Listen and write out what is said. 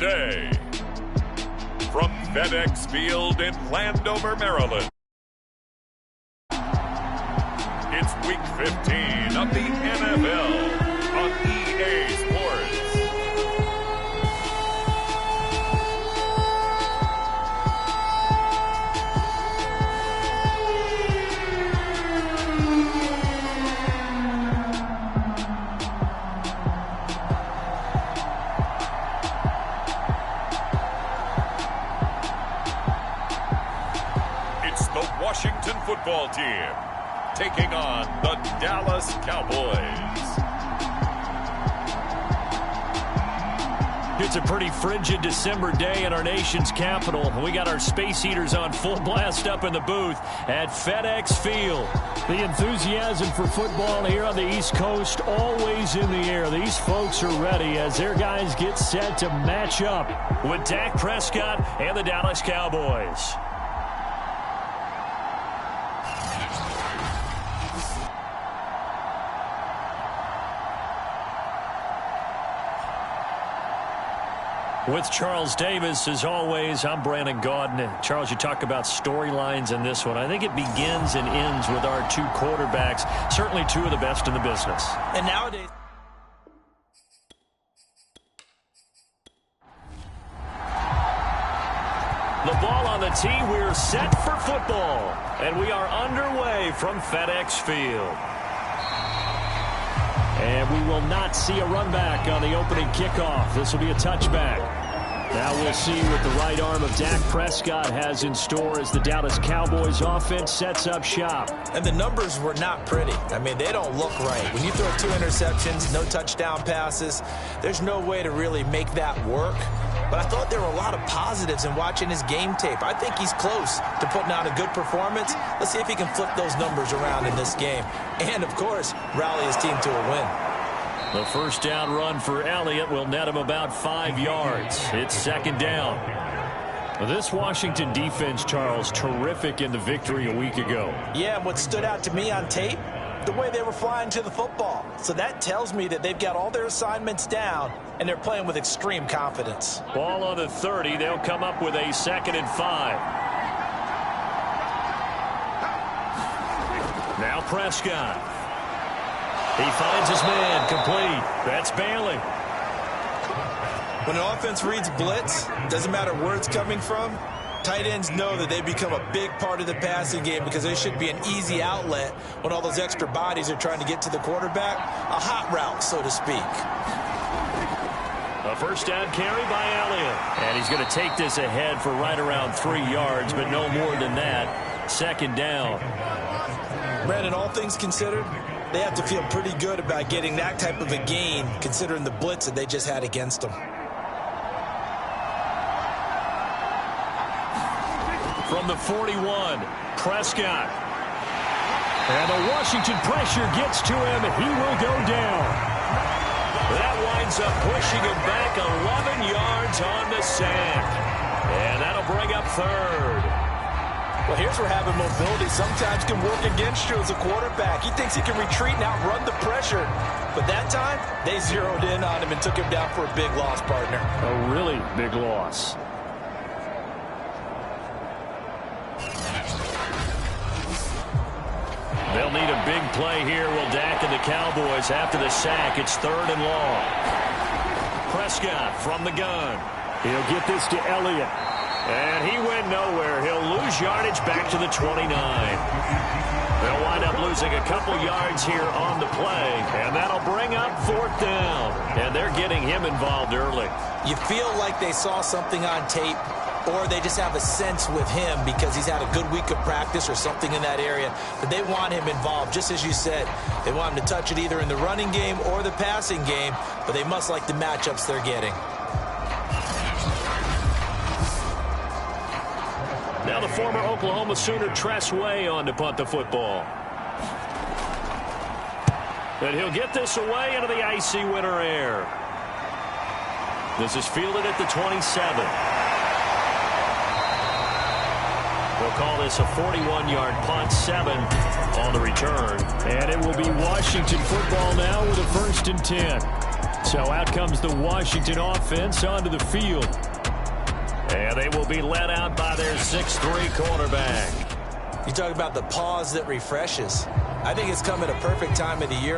today. From FedEx Field in Landover, Maryland, it's Week 15 of the NFL on EA Sports. It's the Washington football team taking on the Dallas Cowboys. It's a pretty frigid December day in our nation's capital. We got our space heaters on full blast up in the booth at FedEx Field. The enthusiasm for football here on the East Coast always in the air. These folks are ready as their guys get set to match up with Dak Prescott and the Dallas Cowboys. With Charles Davis, as always, I'm Brandon Gaudin. Charles, you talk about storylines in this one. I think it begins and ends with our two quarterbacks, certainly two of the best in the business. And nowadays, the ball on the tee, we're set for football. And we are underway from FedEx Field. And we will not see a run back on the opening kickoff. This will be a touchback. Now we'll see what the right arm of Dak Prescott has in store as the Dallas Cowboys offense sets up shop. And the numbers were not pretty. I mean, they don't look right. When you throw 2 interceptions, no touchdown passes, there's no way to really make that work. But I thought there were a lot of positives in watching his game tape. I think he's close to putting out a good performance. Let's see if he can flip those numbers around in this game. And, of course, rally his team to a win. The first down run for Elliott will net him about 5 yards. It's second down. This Washington defense, Charles, terrific in the victory a week ago. Yeah, and what stood out to me on tape, the way they were flying to the football. So that tells me that they've got all their assignments down, and they're playing with extreme confidence. Ball on the 30. They'll come up with a 2nd and 5. Now Prescott. He finds his man, complete. That's Bailey. When an offense reads blitz, doesn't matter where it's coming from, tight ends know that they become a big part of the passing game because they should be an easy outlet when all those extra bodies are trying to get to the quarterback. A hot route, so to speak. A first down carry by Elliott. And he's going to take this ahead for right around 3 yards, but no more than that. Second down. Brandon, all things considered, they have to feel pretty good about getting that type of a gain considering the blitz that they just had against them. From the 41, Prescott. And the Washington pressure gets to him. He will go down. That winds up pushing him back 11 yards on the sack. And that'll bring up third. Well, here's where having mobility sometimes can work against you as a quarterback. He thinks he can retreat and outrun the pressure. But that time, they zeroed in on him and took him down for a big loss, partner. A really big loss. They'll need a big play here, will Dak and the Cowboys after the sack. It's 3rd and long. Prescott from the gun. He'll get this to Elliott. And he went nowhere. He'll lose yardage back to the 29. They'll wind up losing a couple yards here on the play. And that'll bring up 4th down. And they're getting him involved early. You feel like they saw something on tape, or they just have a sense with him because he's had a good week of practice or something in that area, that they want him involved. Just as you said, they want him to touch it either in the running game or the passing game, but they must like the matchups they're getting. Now the former Oklahoma Sooner Tress Way on to punt the football. And he'll get this away into the icy winter air. This is fielded at the 27. We'll call this a 41-yard punt, 7 on the return. And it will be Washington football now with a 1st and 10. So out comes the Washington offense onto the field. And they will be led out by their 6'3" quarterback. You talk about the pause that refreshes. I think it's come at a perfect time of the year.